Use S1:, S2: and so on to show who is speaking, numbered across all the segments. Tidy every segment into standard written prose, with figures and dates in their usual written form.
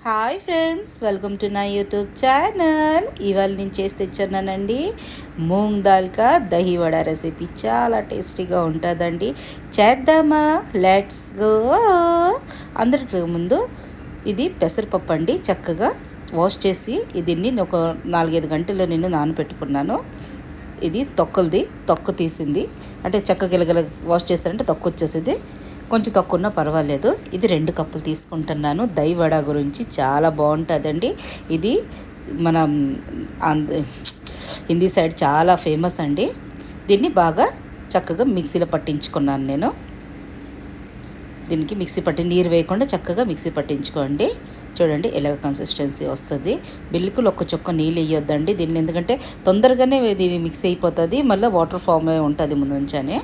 S1: Hi friends, welcome to నా YouTube channel. ఇవాళ నేను చేసి తెచ్చానండి మూంగ్ దాల్కా దహీ వడ రెసిపీ. చాలా టేస్టీగా ఉంటుందండి. చేద్దామా? Let's go. అందరికి ముందు ఇది పెసరపప్పు అండి. చక్కగా వాష్ చేసి దీన్ని ఒక 4-5 గంటలు నేను నానబెట్టుకున్నాను. ఇది తొక్క తీసింది, అంటే చక్కగా గిలగల వాష్ చేశారంటే తొక్క వచ్చేసింది. కొంచెం తక్కువ ఉన్నా పర్వాలేదు. ఇది 2 కప్పులు తీసుకుంటున్నాను. దహీ వడ గురించి చాలా బాగుంటుందండి. ఇది మన హిందీ సైడ్ చాలా ఫేమస్ అండి. దీన్ని బాగా చక్కగా మిక్సీలో పట్టించుకున్నాను నేను. దీనికి మిక్సీ పట్టి నీరు వేయకుండా చక్కగా మిక్సీ పట్టించుకోండి. చూడండి ఎలాగ కన్సిస్టెన్సీ వస్తుంది. బిల్కులు ఒక్క చుక్క నీళ్ళు వేయొద్దండి దీన్ని, ఎందుకంటే తొందరగానే దీన్ని మిక్స్ అయిపోతుంది. మళ్ళీ వాటర్ ఫామ్ ఉంటుంది ముందు నుంచనే.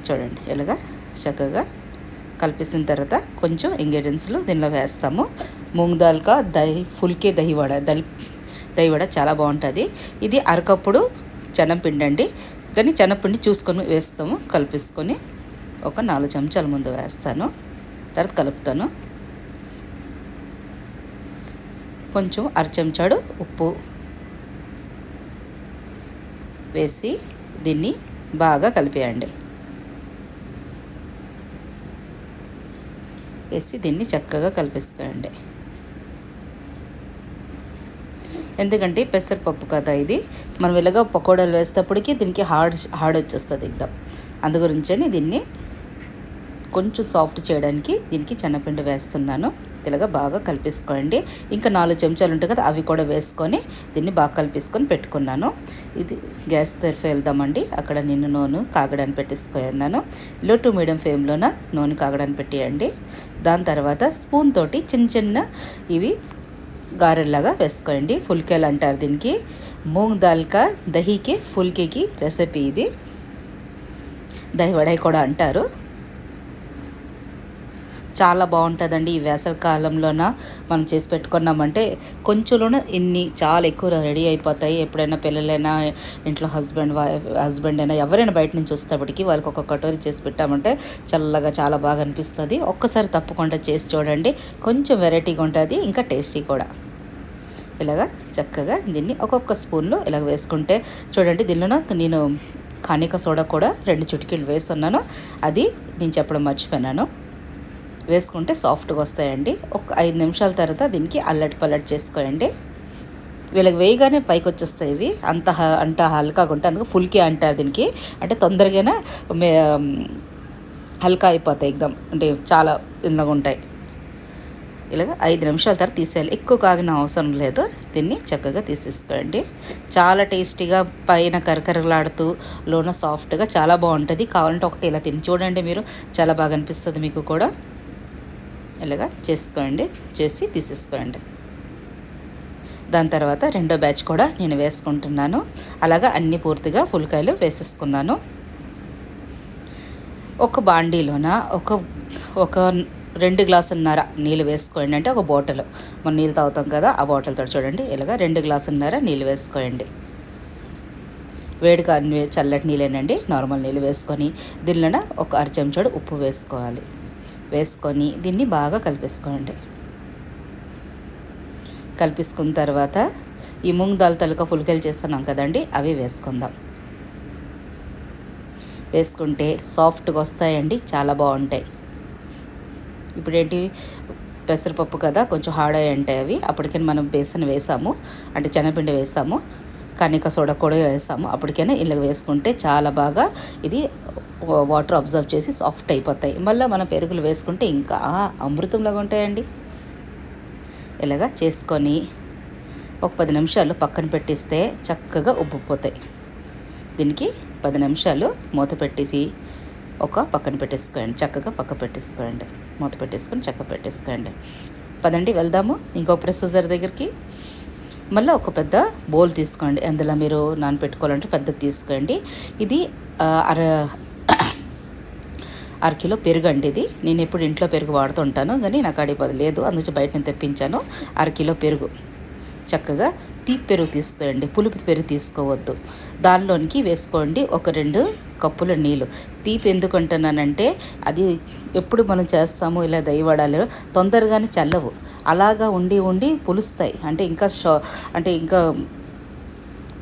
S1: చూడండి ఎలాగా చక్కగా కలిపేసిన తర్వాత కొంచెం ఇంగ్రీడియంట్స్లు దీనిలో వేస్తాము. మూంగ్ దాల్ కా ఫుల్కే దహీ వడ చాలా బాగుంటుంది. ఇది అరకప్పుడు శనగపిండి అండి, కానీ శనగపిండి చూసుకొని వేస్తాము. కలిపేసుకొని ఒక 4 చెంచాల ముందు వేస్తాను, తర్వాత కలుపుతాను. కొంచెం చెంచాడు ఉప్పు వేసి దీన్ని బాగా కలిపేయండి. వేసి దీన్ని చక్కగా కలిపిస్తాయండి. ఎందుకంటే పెసరపప్పు కదా ఇది, మనం ఇలాగా పకోడాలు వేసేటప్పటికి దీనికి హార్డ్ వచ్చేస్తుంది ఎగ్దాం. అందు గురించని దీన్ని కొంచెం సాఫ్ట్ చేయడానికి దీనికి శనగపిండి వేస్తున్నాను. ఇలాగా బాగా కలిపేసుకోండి. ఇంకా 4 చెంచాలు ఉంటాయి కదా, అవి కూడా వేసుకొని దీన్ని బాగా కలిపేసుకొని పెట్టుకున్నాను. ఇది గ్యాస్ తెరిపి వెళ్దామండి. అక్కడ నేను నూనె కాగడానికి పెట్టేసుకున్నాను. లో టు మీడియం ఫ్లేమ్లోన నూనె కాగడానికి పెట్టేయండి. దాని తర్వాత స్పూన్ తోటి చిన్న ఇవి గారెల్లాగా వేసుకోండి. ఫుల్కేలు అంటారు దీనికి. మూంగ్ దాల్ కా దహీకి ఫుల్కేకి రెసిపీ ఇది. దహీ వడ కూడా అంటారు. చాలా బాగుంటుందండి. ఈ వేసవి కాలంలోన మనం చేసి పెట్టుకున్నామంటే కొంచెంలోనే ఇన్ని చాలా ఎక్కువ రెడీ అయిపోతాయి. ఎప్పుడైనా పిల్లలైనా ఇంట్లో హస్బెండ్ అయినా ఎవరైనా బయట నుంచి వస్తేప్పటికి వాళ్ళకి ఒక కటోరీ చేసి పెట్టామంటే చల్లగా చాలా బాగా అనిపిస్తుంది. ఒక్కసారి తప్పకుండా చేసి చూడండి. కొంచెం వెరైటీగా ఉంటుంది, ఇంకా టేస్టీ కూడా. ఇలాగా చక్కగా దీన్ని ఒక్కొక్క స్పూన్లో ఇలాగ వేసుకుంటే చూడండి. దీనిలో నేను కానిక సోడా కూడా 2 చిటికీలు వేస్తున్నాను. అది నేను చెప్పడం మర్చిపోయినాను. వేసుకుంటే సాఫ్ట్గా వస్తాయండి. ఒక 5 నిమిషాల తర్వాత దీనికి పల్లటి చేసుకోండి. వీళ్ళకి వేయగానే పైకి వచ్చేస్తాయి ఇవి. అంత హల్కాగా ఉంటాయి. అందుకు ఫుల్కే అంటారు దీనికి. అంటే తొందరగానే హల్కా అయిపోతాయి ఎగ్దం, అంటే చాలా ఇందుగా ఉంటాయి. ఇలాగ 5 నిమిషాల తర్వాత తీసేయాలి. ఎక్కువ కాగిన అవసరం లేదు. దీన్ని చక్కగా తీసేసుకోండి. చాలా టేస్టీగా, పైన కరకరలాడుతూ లోన సాఫ్ట్గా చాలా బాగుంటుంది. కావాలంటే ఒకటి ఇలా తిని చూడండి మీరు, చాలా బాగా అనిపిస్తుంది మీకు కూడా. ఇలాగా చేసుకోండి, చేసి తీసేసుకోండి. దాని తర్వాత రెండో బ్యాచ్ కూడా నేను వేసుకుంటున్నాను. అలాగా అన్నీ పూర్తిగా ఫుల్కాయలు వేసేసుకున్నాను. ఒక బాండీలోన ఒక 2 గ్లాసున్నర నీళ్ళు వేసుకోండి. అంటే ఒక బాటిల్, మనం నీళ్ళు తాగుతాం కదా, ఆ బాటిల్తో చూడండి. ఇలాగా 2 గ్లాసున్నర నీళ్ళు వేసుకోండి. వేడిగా చల్లటి నీళ్ళేనండి, నార్మల్ నీళ్ళు వేసుకొని దీనిలో ఒక 1/2 చెంచాడు ఉప్పు వేసుకోవాలి. వేసుకొని దీన్ని బాగా కలిపేసుకోండి. కలిపేసుకున్న తర్వాత ఈ మూంగ్ దాల్ తలక ఫుల్కేలు చేస్తున్నాం కదండి, అవి వేసుకుందాం. వేసుకుంటే సాఫ్ట్గా వస్తాయండి, చాలా బాగుంటాయి. ఇప్పుడు ఏంటి, పెసరపప్పు కదా, కొంచెం హార్డ్ అయ్యి ఉంటాయి అవి. అప్పటికైనా మనం బేసన్ వేసాము, అంటే శనగపిండి వేసాము, కనిక సోడా కూడా వేసాము. అప్పటికైనా ఇలా వేసుకుంటే చాలా బాగా ఇది వాటర్ అబ్జర్వ్ చేసి సాఫ్ట్ అయిపోతాయి. మళ్ళీ మనం పెరుగులు వేసుకుంటే ఇంకా అమృతంలాగా ఉంటాయండి. ఇలాగా చేసుకొని ఒక 10 నిమిషాలు పక్కన పెట్టిస్తే చక్కగా ఉబ్బిపోతాయి. దీనికి 10 నిమిషాలు మూత పెట్టేసి పక్కన పెట్టేసుకోండి. చక్కగా పెట్టేసుకోండి. మూత పెట్టేసుకొని చక్కగా పెట్టేసుకోండి. పదండి వెళ్దాము ఇంకో ప్రొసీజర్ దగ్గరికి. మళ్ళీ ఒక పెద్ద బౌల్ తీసుకోండి. అందులో మీరు నానబెట్టుకోవాలంటే పెద్దది తీసుకోండి. ఇది అర కిలో పెరుగు అండి. ఇది నేను ఎప్పుడు ఇంట్లో పెరుగు వాడుతుంటాను, కానీ నాకు లేదు, అందుకే బయట నేను తెప్పించాను. 1 కిలో పెరుగు చక్కగా తీపి పెరుగు తీసుకోండి, పులుపు పెరుగు తీసుకోవద్దు. దానిలోనికి వేసుకోండి ఒక 2 కప్పుల నీళ్ళు. తీపి ఎందుకు అంటున్నానంటే అది ఎప్పుడు మనం చేస్తాము ఇలా దహివడాలు తొందరగానే చల్లవు, అలాగా ఉండి ఉండి పులుస్తాయి, అంటే ఇంకా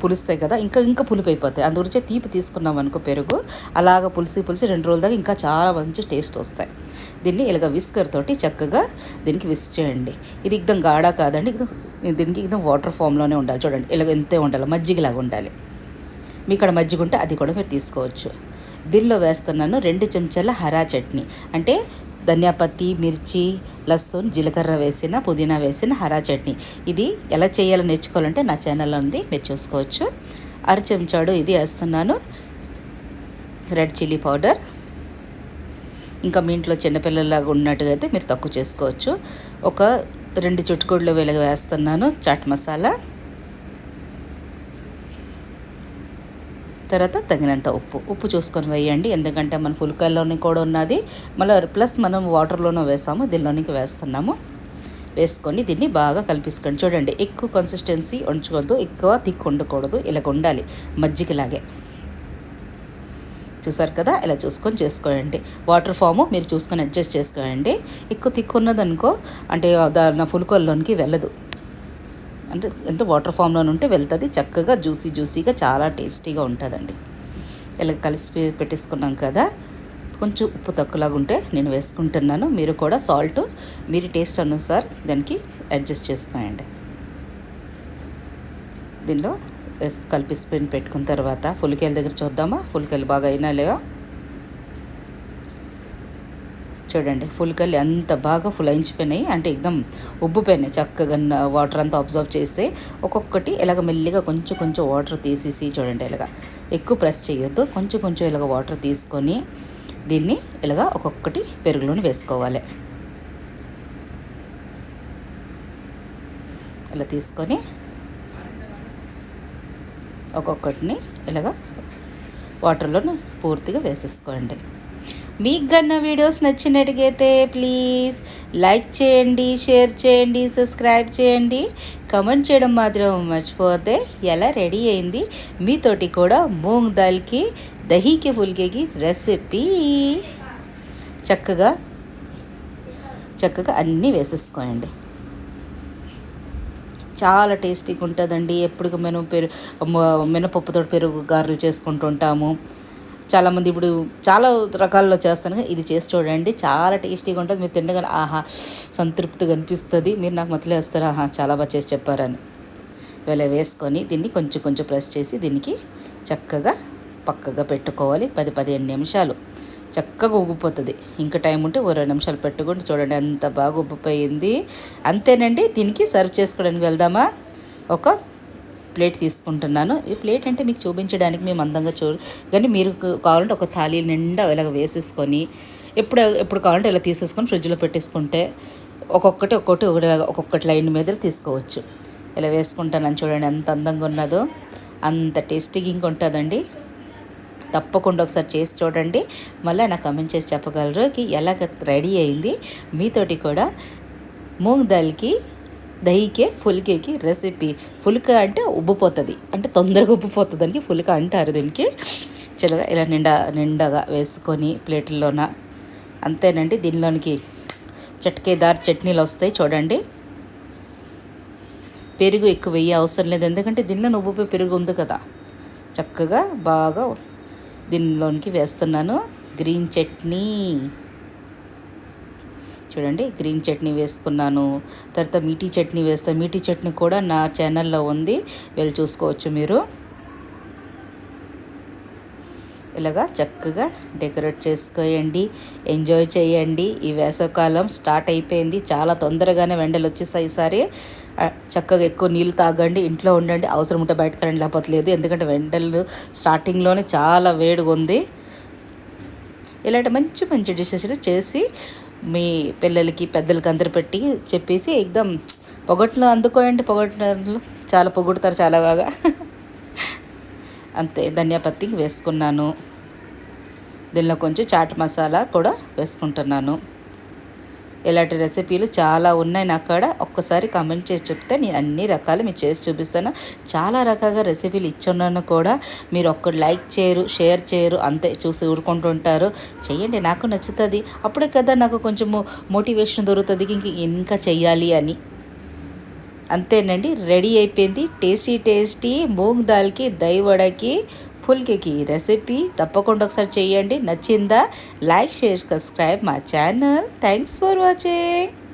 S1: పులుస్తాయి కదా, ఇంకా పులుపు అయిపోతాయి. అందుగురించి తీపి తీసుకున్నాం అనుకో పెరుగు, అలాగ పులిసి 2 రోజుల దాకా ఇంకా చాలా మంచి టేస్ట్ వస్తాయి. దీన్ని ఇలాగ విస్కర్ తోటి చక్కగా దీనికి విస్క్ చేయండి. ఇది ఎక్దం గాఢా కాదండి, దీనికి ఎక్దం వాటర్ ఫామ్లోనే ఉండాలి. చూడండి ఇలాగ ఎంతే ఉండాలి, మజ్జిగలాగా ఉండాలి. మీ ఇక్కడ మజ్జిగ ఉంటే అది కూడా మీరు తీసుకోవచ్చు. దీనిలో వేస్తున్నాను 2 చెంచాల హరా చట్నీ, అంటే ధనియాపత్తి, మిర్చి, లస్సున్, జీలకర్ర వేసిన, పుదీనా వేసిన హరా చట్నీ. ఇది ఎలా చేయాలో నేర్చుకోవాలంటే నా ఛానల్లో ఉంది, మీరు చూసుకోవచ్చు. 1/2 చెంచాడు ఇది వేస్తున్నాను రెడ్ చిల్లీ పౌడర్. ఇంకా మీ ఇంట్లో చిన్నపిల్లలాగా ఉన్నట్టుగా అయితే మీరు తక్కువ చేసుకోవచ్చు. ఒక 2 చిటికెళ్ళు వెలుగు వేస్తున్నాను చాట్ మసాలా. తర్వాత తగినంత ఉప్పు చూసుకొని వేయండి, ఎందుకంటే మన పుల్కాయల్లోని కూడా ఉన్నది, మళ్ళీ ప్లస్ మనం వాటర్లోనూ వేసాము, దీనిలోనికి వేస్తున్నాము. వేసుకొని దీన్ని బాగా కలిపేసుకోండి. చూడండి ఎక్కువ కన్సిస్టెన్సీ ఉంచుకోవద్దు, ఎక్కువ థిక్ ఉండకూడదు, ఇలాగ ఉండాలి మజ్జిగలాగే. చూసారు కదా, ఇలా చూసుకొని చేసుకోండి. వాటర్ ఫాము మీరు చూసుకొని అడ్జస్ట్ చేసుకోండి. ఎక్కువ థిక్ ఉన్నదనుకో అంటే దాని పుల్కాయల్లోనికి వెళ్ళదు, అంటే ఎంత వాటర్ ఫామ్లో ఉంటే వెళ్తుంది, చక్కగా జ్యూసీగా చాలా టేస్టీగా ఉంటుందండి. ఇలా కలిసి పెట్టేసుకున్నాం కదా, కొంచెం ఉప్పు తక్కువలాగా ఉంటే నేను వేసుకుంటున్నాను. మీరు కూడా సాల్ట్ మీరు టేస్ట్ అనుసార్ దానికి అడ్జస్ట్ చేసుకోండి. దీనిలో కలిపి పెట్టుకున్న తర్వాత పులికాయల దగ్గర చూద్దామా, పులికాయలు బాగా అయినా లేవా. చూడండి పుల్కాయలు ఎంత బాగా ఫులైంచిపోయినాయి, అంటే ఎక్దమ్ ఉబ్బిపోయినాయి చక్కగా, వాటర్ అంతా అబ్జర్వ్ చేసి ఒక్కొక్కటి ఇలాగ మెల్లిగా కొంచెం వాటర్ తీసేసి చూడండి, ఇలాగ ఎక్కువ ప్రెస్ చేయొద్దు, కొంచెం ఇలాగ వాటర్ తీసుకొని దీన్ని ఇలాగ ఒక్కొక్కటి పెరుగులోని వేసుకోవాలి. ఇలా తీసుకొని ఒక్కొక్కటిని ఇలాగ వాటర్లో పూర్తిగా వేసేసుకోండి. మీకు కన్నా వీడియోస్ నచ్చినట్టుగైతే ప్లీజ్ లైక్ చేయండి, షేర్ చేయండి, సబ్స్క్రైబ్ చేయండి, కమెంట్ చేయడం మాత్రం మర్చిపోతే. ఎలా రెడీ అయింది మీతోటి కూడా మూంగ్ దాల్కి దహీకి ఫుల్కేకి రెసిపీ. చక్కగా అన్నీ వేసేసుకోండి, చాలా టేస్టీగా ఉంటుందండి. ఎప్పుడు మనం మినపప్పుతో పెరుగు గారెలు చేసుకుంటుంటాము, చాలామంది ఇప్పుడు చాలా రకాల్లో చేస్తాను, ఇది చేసి చూడండి, చాలా టేస్టీగా ఉంటుంది. మీరు తినగానే ఆహా సంతృప్తిగా అనిపిస్తుంది, మీరు నాకు మతలు వేస్తారు ఆహా చాలా బాగా చేసి చెప్పారని. ఇలా వేసుకొని దీన్ని కొంచెం ప్రెస్ చేసి దీనికి చక్కగా పక్కగా పెట్టుకోవాలి. 10-15 నిమిషాలు చక్కగా ఉబ్బిపోతుంది. ఇంకా టైం ఉంటే 20 నిమిషాలు పెట్టుకోండి. చూడండి ఎంత బాగా ఉబ్బిపోయింది. అంతేనండి, దీనికి సర్వ్ చేసుకోవడానికి వెళ్దామా. ఒక ప్లేట్ తీసుకుంటున్నాను. ఈ ప్లేట్ అంటే మీకు చూపించడానికి మేము అందంగా కానీ మీరు కావాలంటే ఒక థాలీ నిండా ఇలాగ వేసేసుకొని ఎప్పుడు కావాలంటే ఇలా తీసేసుకొని ఫ్రిడ్జ్లో పెట్టేసుకుంటే ఒక్కొక్కటి లైన్ మీద తీసుకోవచ్చు. ఇలా వేసుకుంటానని చూడండి ఎంత అందంగా ఉన్నదో, అంత టేస్టీగా ఇంకా ఉంటుందండి. తప్పకుండా ఒకసారి చేసి చూడండి, మళ్ళీ నాకు కమెంట్ చేసి చెప్పగలరు ఎలాగ రెడీ అయింది. మీతోటి కూడా మూంగ్ దాల్కి దహీకే ఫుల్కేకి రెసిపీ. ఫుల్కా అంటే ఉబ్బిపోతుంది, అంటే తొందరగా ఉబ్బిపోతుంది దానికి ఫుల్కా అంటారు. దీనికి చల్లగా ఇలా నిండగా వేసుకొని ప్లేట్లలోన. అంతేనండి, దీనిలోనికి చట్కేదార్ చట్నీలు వస్తాయి చూడండి. పెరుగు ఎక్కువ వేయ అవసరం లేదు, ఎందుకంటే దీనిలో ఉబ్బిపోయి పెరుగు ఉంది కదా. చక్కగా బాగా దీనిలోనికి వేస్తున్నాను గ్రీన్ చట్నీ. చూడండి గ్రీన్ చట్నీ వేసుకున్నాను, తర్వాత మీఠీ చట్నీ వేస్తాను. మీఠీ చట్నీ కూడా నా ఛానల్లో ఉంది, వెళ్ళి చూసుకోవచ్చు మీరు. ఇలాగా చక్కగా డెకరేట్ చేసుకోండి, ఎంజాయ్ చేయండి. ఈ వేసవకాలం స్టార్ట్ అయిపోయింది, చాలా తొందరగానే వెండలు వచ్చేసాయి. ఈసారి చక్కగా ఎక్కువ నీళ్ళు తాగండి, ఇంట్లో ఉండండి, అవసరం ఉంటే బయటకు రండి, లేకపోతే ఎందుకంటే వెండలు స్టార్టింగ్లోనే చాలా వేడిగా ఉంది. ఇలాంటి మంచి డిషెస్ చేసి మీ పిల్లలకి పెద్దలకి అందరు పెట్టి చెప్పేసి ఎక్దమ్ పొగట్లో అందుకోండి. పొగట్లు చాలా పొగుడతారు చాలా బాగా. అంతే, ధనియాపత్తి వేసుకున్నాను, దీనిలో కొంచెం చాట్ మసాలా కూడా వేసుకుంటున్నాను. ఇలాంటి రెసిపీలు చాలా ఉన్నాయి నా కాడ. ఒక్కసారి కామెంట్ చేసి చెప్తే నేను అన్ని రకాలు మీకు చేసి చూపిస్తాను. చాలా రకాలుగా రెసిపీలు ఇచ్చున్నాను కూడా. మీరు ఒక్కడు లైక్ చేయరు, షేర్ చేయరు, అంతే చూసి ఊరుకుంటుంటారు. చెయ్యండి, నాకు నచ్చుతుంది. అప్పుడే కదా నాకు కొంచెము మోటివేషన్ దొరుకుతుంది ఇంకా చెయ్యాలి అని. అంతేనండి, రెడీ అయిపోయింది టేస్టీ టేస్టీ మూంగ్ దాల్కి దహి వడకి ఫుల్కేకి రెసిపీ. తప్పకుండా ఒకసారి చేయండి. నచ్చిందా? Like, share, subscribe my channel. Thanks for watching.